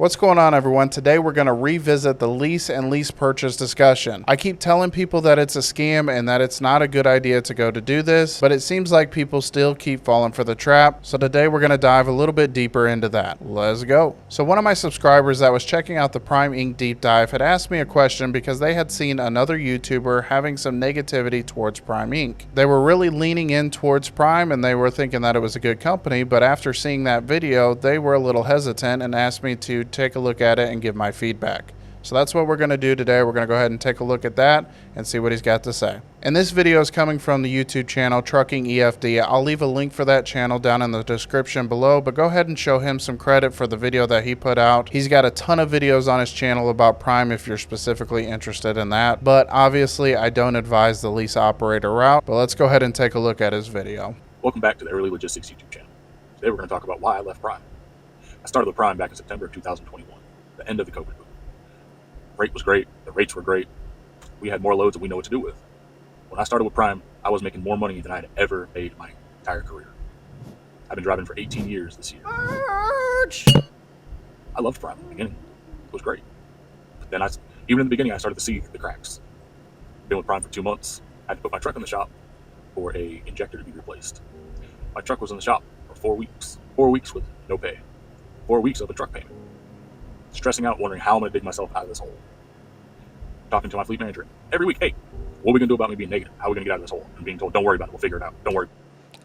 What's going on, everyone? Today we're going to revisit the lease and lease purchase discussion. I keep telling people that it's a scam and that it's not a good idea to go to do this, but it seems like people still keep falling for the trap. So today we're going to dive a little bit deeper into that. Let's go. So one of my subscribers that was checking out the Prime Inc. deep dive had asked me a question because they had seen another YouTuber having some negativity towards Prime Inc. They were really leaning in towards Prime and they were thinking that it was a good company, but after seeing that video, they were a little hesitant and asked me to take a look at it and give my feedback. So that's what we're going to do today. We're going to go ahead and take a look at that and see what he's got to say. And this video is coming from the YouTube channel Trucking EFD. I'll leave a link for that channel down in the description below, but go ahead and show him some credit for the video that he put out. He's got a ton of videos on his channel about Prime if you're specifically interested in that, but obviously I don't advise the lease operator route. But let's go ahead and take a look at his video. Welcome back to the Early Logistics YouTube channel. Today we're going to talk about why I left Prime. I started with Prime back in September of 2021, the end of the COVID boom. Rate was great. The rates were great. We had more loads than we know what to do with. When I started with Prime, I was making more money than I had ever made my entire career. I've been driving for 18 years this year. I loved Prime in the beginning. It was great. But then even in the beginning, I started to see the cracks. Been with Prime for 2 months. I had to put my truck in the shop for a injector to be replaced. My truck was in the shop for 4 weeks. 4 weeks with no pay. 4 weeks of a truck payment. Stressing out, wondering how I'm going to dig myself out of this hole. Talking to my fleet manager every week, hey, what are we going to do about me being negative? How are we going to get out of this hole? And being told, don't worry about it, we'll figure it out. Don't worry.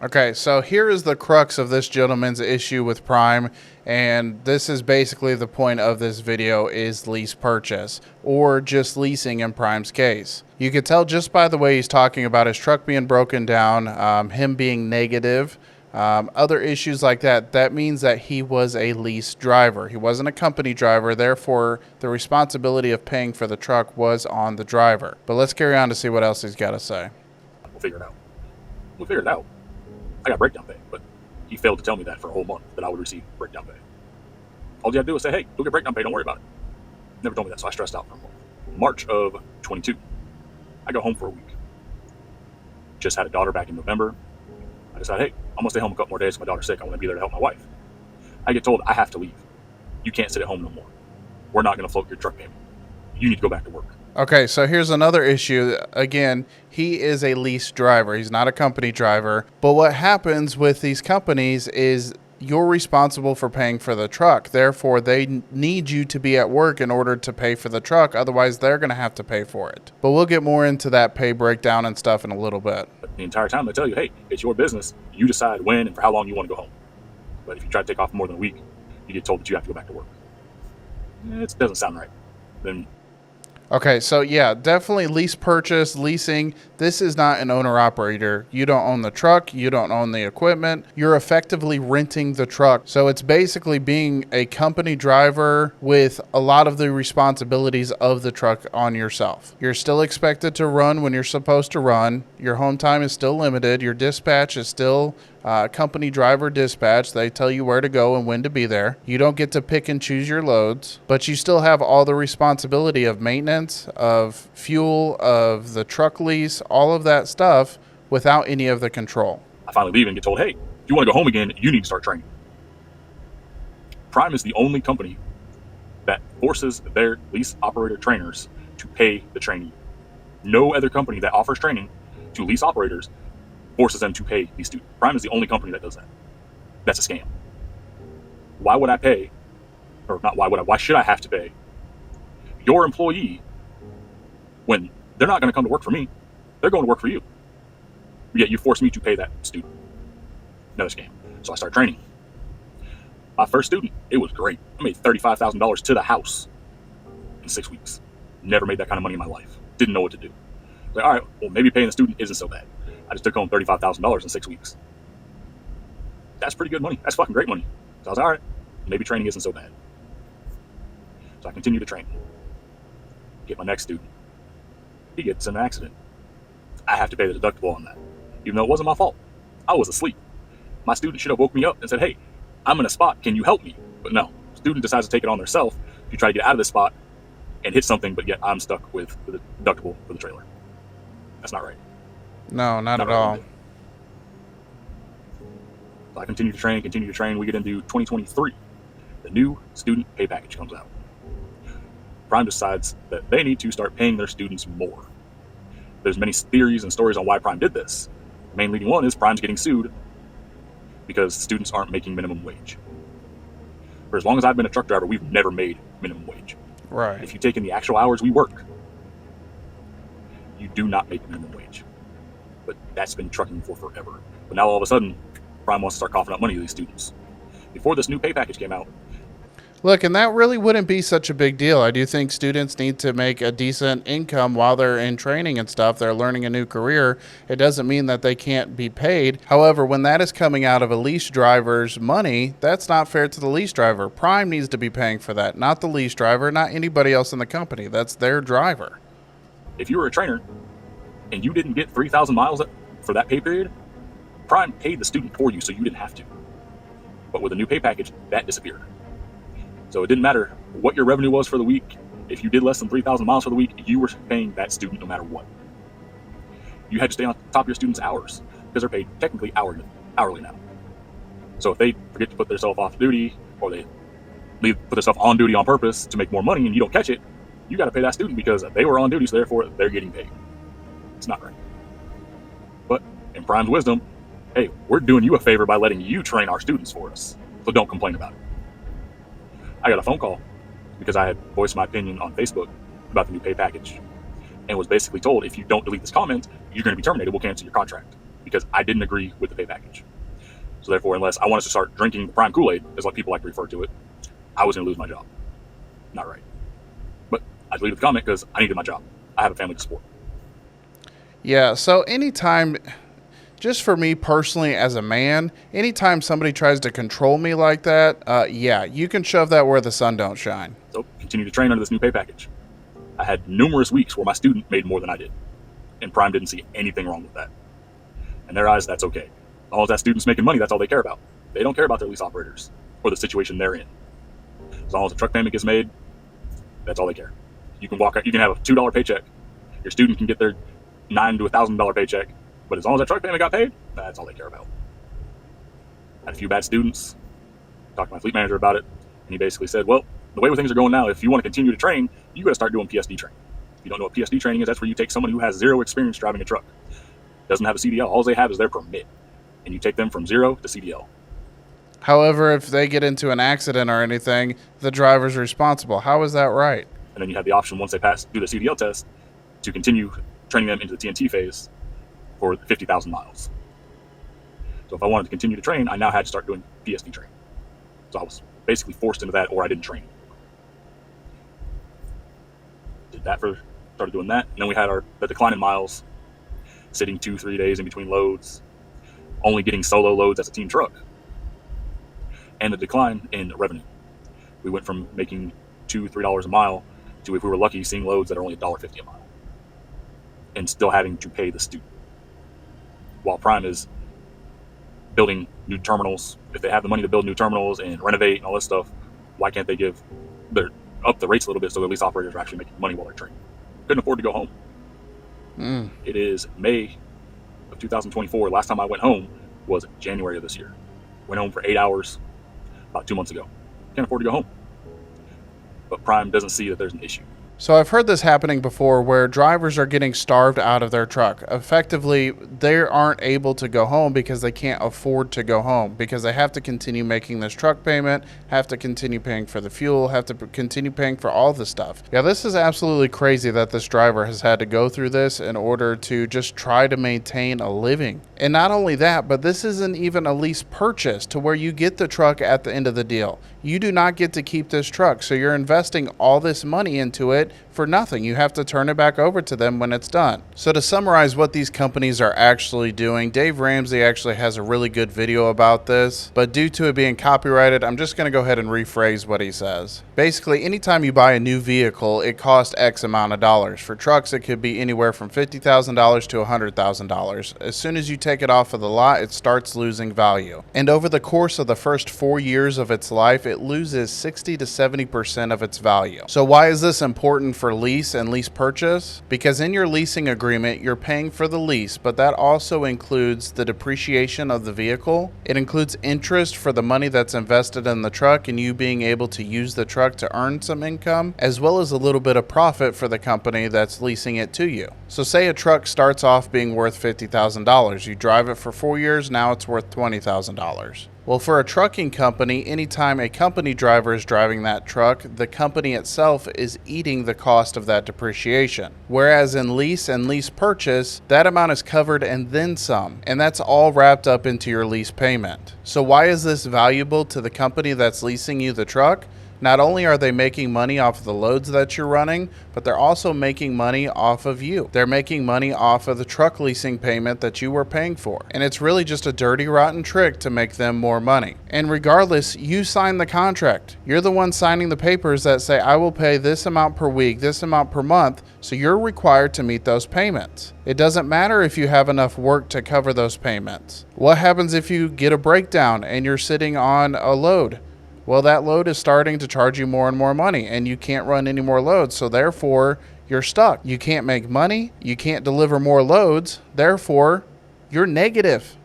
Okay, so here is the crux of this gentleman's issue with Prime, and this is basically the point of this video is lease purchase, or just leasing in Prime's case. You could tell just by the way he's talking about his truck being broken down, him being negative, other issues like that. That means that he was a lease driver. He wasn't a company driver, therefore the responsibility of paying for the truck was on the driver. But let's carry on to see what else he's got to say. We'll figure it out. We'll figure it out. I got breakdown pay, but he failed to tell me that for a whole month that I would receive breakdown pay. All you had to do was say, hey, you'll get breakdown pay, don't worry about it. Never told me that, so I stressed out for a month. March of 22, I go home for a week. Just had a daughter back in November. I decided, hey, I'm going to stay home a couple more days. My daughter's sick. I want to be there to help my wife. I get told I have to leave. You can't sit at home no more. We're not going to float your truck payment. You need to go back to work. Okay, so here's another issue. Again, he is a lease driver. He's not a company driver. But what happens with these companies is you're responsible for paying for the truck. Therefore, they need you to be at work in order to pay for the truck. Otherwise, they're going to have to pay for it. But we'll get more into that pay breakdown and stuff in a little bit. But the entire time they tell you, hey, it's your business. You decide when and for how long you want to go home. But if you try to take off more than a week, you get told that you have to go back to work. It doesn't sound right. Then okay, so yeah, definitely lease purchase, leasing. This is not an owner-operator. You don't own the truck. You don't own the equipment. You're effectively renting the truck. So it's basically being a company driver with a lot of the responsibilities of the truck on yourself. You're still expected to run when you're supposed to run. Your home time is still limited. Your dispatch is still company driver dispatch. They tell you where to go and when to be there. You don't get to pick and choose your loads, but you still have all the responsibility of maintenance, of fuel, of the truck lease, all of that stuff without any of the control. I finally leave and get told, hey, if you want to go home again, you need to start training. Prime is the only company that forces their lease operator trainers to pay the trainee. No other company that offers training to lease operators forces them to pay these students. Prime is the only company that does that. That's a scam. Why would I pay, or not why would I, why should I have to pay your employee when they're not going to come to work for me? They're going to work for you. Yet you force me to pay that student. Another scam. So I start training. My first student, it was great. I made $35,000 to the house in 6 weeks. Never made that kind of money in my life. Didn't know what to do. Like, all right, well, maybe paying the student isn't so bad. I just took home $35,000 in 6 weeks. That's pretty good money. That's fucking great money. So I was like, all right, maybe training isn't so bad. So I continue to train. Get my next student. He gets in an accident. I have to pay the deductible on that, even though it wasn't my fault. I was asleep. My student should have woke me up and said, hey, I'm in a spot. Can you help me? But no, student decides to take it on themselves to try to get out of this spot and hit something, but yet I'm stuck with the deductible for the trailer. That's not right. No, not at all. So I continue to train. We get into 2023. the new student pay package comes out. Prime decides that they need to start paying their students more. There's many theories and stories on why Prime did this. The main leading one is Prime's getting sued because students aren't making minimum wage. For as long as I've been a truck driver, we've never made minimum wage. Right. If you take in the actual hours we work, you do not make minimum wage. But that's been trucking for forever. But now all of a sudden, Prime wants to start coughing up money to these students. Before this new pay package came out, Look, and that really wouldn't be such a big deal. I do think students need to make a decent income while they're in training and stuff. They're learning a new career. It doesn't mean that they can't be paid. However, when that is coming out of a lease driver's money, that's not fair to the lease driver. Prime needs to be paying for that, not the lease driver, not anybody else in the company. That's their driver. if you were a trainer and you didn't get 3,000 miles for that pay period, Prime paid the student for you, so you didn't have to. But with a new pay package, that disappeared. So it didn't matter what your revenue was for the week. If you did less than 3,000 miles for the week, you were paying that student no matter what. You had to stay on top of your students' hours because they're paid technically hourly now. So if they forget to put themselves off duty, or they put themselves on duty on purpose to make more money and you don't catch it, you got to pay that student because they were on duty, so therefore they're getting paid. It's not right. But in Prime's wisdom, hey, we're doing you a favor by letting you train our students for us. So don't complain about it. I got a phone call because I had voiced my opinion on Facebook about the new pay package and was basically told, if you don't delete this comment, you're going to be terminated. We'll cancel your contract because I didn't agree with the pay package. So therefore, unless I want us to start drinking the Prime Kool-Aid, as like people like to refer to it, I was going to lose my job. Not right. But I deleted the comment because I needed my job. I have a family to support. Yeah, so anytime, just for me personally as a man, anytime somebody tries to control me like that, yeah, you can shove that where the sun don't shine. So continue to train under this new pay package. I had numerous weeks where my student made more than I did, and Prime didn't see anything wrong with that. In their eyes, that's okay. As long as that student's making money, that's all they care about. They don't care about their lease operators or the situation they're in. As long as a truck payment gets made, that's all they care. You can walk out, you can have a $2 paycheck. Your student can get their $9,000 to $1,000 paycheck, but as long as that truck payment got paid, that's all they care about. I had a few bad students. Talked to my fleet manager about it, and he basically said, well, the way things are going now, if you want to continue to train, you got to start doing PSD training. If you don't know what PSD training is, that's where you take someone who has zero experience driving a truck, doesn't have a CDL. All they have is their permit, and you take them from zero to CDL. However, if they get into an accident or anything, the driver's responsible. How is that right? And then you have the option, once they do the CDL test, to continue training them into the TNT phase for 50,000 miles. So if I wanted to continue to train, I now had to start doing PSD training. So I was basically forced into that, or I didn't train. Started doing that. And then we had the decline in miles, sitting 2-3 days in between loads, only getting solo loads as a team truck, and the decline in revenue. We went from making $2-3 a mile to, if we were lucky, seeing loads that are only $1.50 a mile, and still having to pay the student. While Prime is building new terminals, if they have the money to build new terminals and renovate and all this stuff, why can't they up the rates a little bit so the lease operators are actually making money while they're training? Couldn't afford to go home. It is May of 2024. Last time I went home was January of this year. Went home for 8 hours about 2 months ago. Can't afford to go home. But Prime doesn't see that there's an issue. So I've heard this happening before where drivers are getting starved out of their truck. Effectively, they aren't able to go home because they can't afford to go home because they have to continue making this truck payment, have to continue paying for the fuel, have to continue paying for all the stuff. Yeah, this is absolutely crazy that this driver has had to go through this in order to just try to maintain a living. And not only that, but this isn't even a lease purchase to where you get the truck at the end of the deal. You do not get to keep this truck, so you're investing all this money into it for nothing. You have to turn it back over to them when it's done. So to summarize what these companies are actually doing, Dave Ramsey actually has a really good video about this, but due to it being copyrighted, I'm just going to go ahead and rephrase what he says. Basically, anytime you buy a new vehicle, it costs X amount of dollars. For trucks, it could be anywhere from $50,000 to $100,000. As soon as you take it off of the lot, it starts losing value. And over the course of the first 4 years of its life, it it loses 60 to 70% of its value. So why is this important for lease and lease purchase? Because in your leasing agreement, you're paying for the lease, but that also includes the depreciation of the vehicle. It includes interest for the money that's invested in the truck and you being able to use the truck to earn some income, as well as a little bit of profit for the company that's leasing it to you. So say a truck starts off being worth $50,000. You drive it for 4 years, now it's worth $20,000. Well, for a trucking company, anytime a company driver is driving that truck, the company itself is eating the cost of that depreciation. Whereas in lease and lease purchase, that amount is covered and then some, and that's all wrapped up into your lease payment. So why is this valuable to the company that's leasing you the truck? Not only are they making money off of the loads that you're running, but they're also making money off of you. They're making money off of the truck leasing payment that you were paying for. And it's really just a dirty, rotten trick to make them more money. And regardless, you sign the contract. You're the one signing the papers that say, I will pay this amount per week, this amount per month, so you're required to meet those payments. It doesn't matter if you have enough work to cover those payments. What happens if you get a breakdown and you're sitting on a load? Well, that load is starting to charge you more and more money and you can't run any more loads. So therefore, you're stuck. You can't make money. You can't deliver more loads. Therefore, you're negative.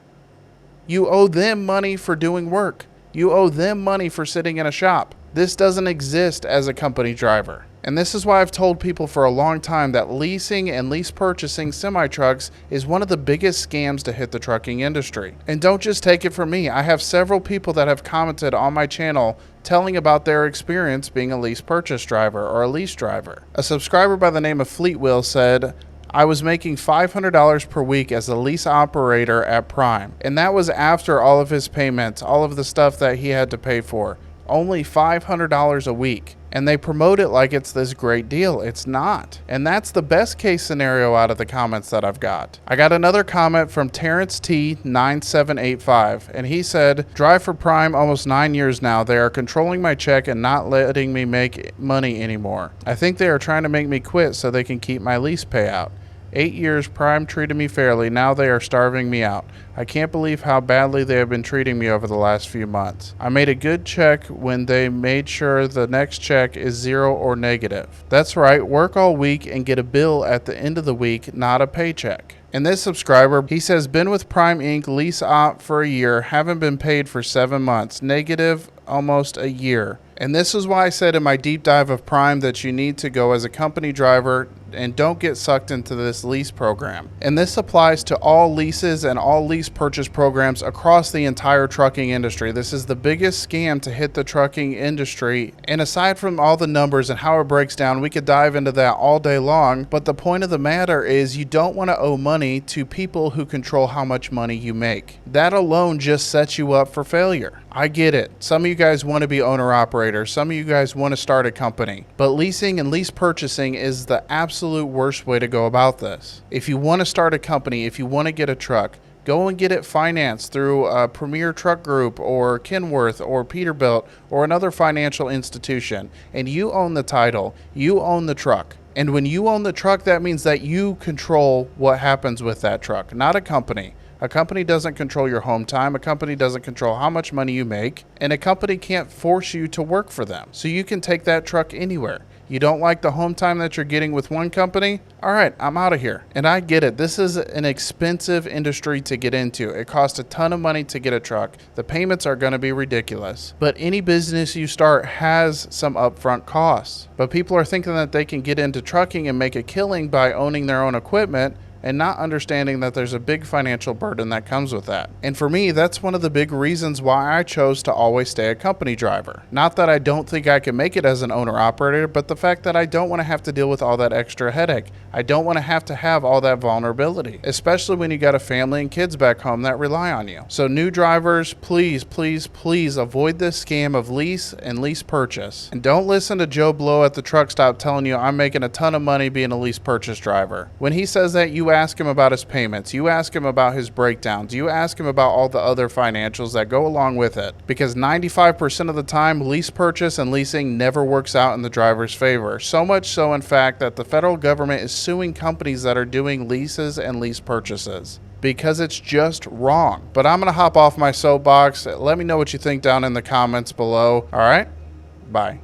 You owe them money for doing work. You owe them money for sitting in a shop. This doesn't exist as a company driver. And this is why I've told people for a long time that leasing and lease purchasing semi-trucks is one of the biggest scams to hit the trucking industry. And don't just take it from me. I have several people that have commented on my channel telling about their experience being a lease purchase driver or a lease driver. A subscriber by the name of Fleetwheel said, I was making $500 per week as a lease operator at Prime. And that was after all of his payments, all of the stuff that he had to pay for. Only $500 a week. And they promote it like it's this great deal. It's not. And that's the best case scenario out of the comments that I've got. I got another comment from Terrence T9785, and he said, drive for Prime almost 9 years now. They are controlling my check and not letting me make money anymore. I think they are trying to make me quit so they can keep my lease payout. 8 years, Prime treated me fairly. Now they are starving me out. I can't believe how badly they have been treating me over the last few months. I made a good check when they made sure the next check is 0 or negative. That's right, work all week and get a bill at the end of the week, not a paycheck. And this subscriber, he says, been with Prime Inc. lease op for a year, haven't been paid for 7 months, negative almost a year. And this is why I said in my deep dive of Prime that you need to go as a company driver and don't get sucked into this lease program. And this applies to all leases and all lease purchase programs across the entire trucking industry. This is the biggest scam to hit the trucking industry. And aside from all the numbers and how it breaks down, we could dive into that all day long. But the point of the matter is you don't want to owe money to people who control how much money you make. That alone just sets you up for failure. I get it. Some of you guys want to be owner-operators. Some of you guys want to start a company. But leasing and lease purchasing is the absolute worst way to go about this. If you want to start a company, if you want to get a truck, go and get it financed through a Premier Truck Group or Kenworth or Peterbilt or another financial institution. And you own the title. You own the truck. And when you own the truck, that means that you control what happens with that truck, not a company. A company doesn't control your home time. A company doesn't control how much money you make. And a company can't force you to work for them. So you can take that truck anywhere. You don't like the home time that you're getting with one company? All right, I'm out of here. And I get it. This is an expensive industry to get into. It costs a ton of money to get a truck. The payments are going to be ridiculous. But any business you start has some upfront costs. But people are thinking that they can get into trucking and make a killing by owning their own equipment, and not understanding that there's a big financial burden that comes with that. And for me, that's one of the big reasons why I chose to always stay a company driver. Not that I don't think I can make it as an owner-operator, but the fact that I don't want to have to deal with all that extra headache. I don't want to have all that vulnerability, especially when you got a family and kids back home that rely on you. So new drivers, please, please, please avoid this scam of lease and lease purchase. And don't listen to Joe Blow at the truck stop telling you I'm making a ton of money being a lease purchase driver. When he says that, you ask him about his payments, you ask him about his breakdowns, you ask him about all the other financials that go along with it, because 95% of the time lease purchase and leasing never works out in the driver's favor. So much so, in fact, that the federal government is suing companies that are doing leases and lease purchases. because it's just wrong. But I'm going to hop off my soapbox. Let me know what you think down in the comments below. All right? Bye.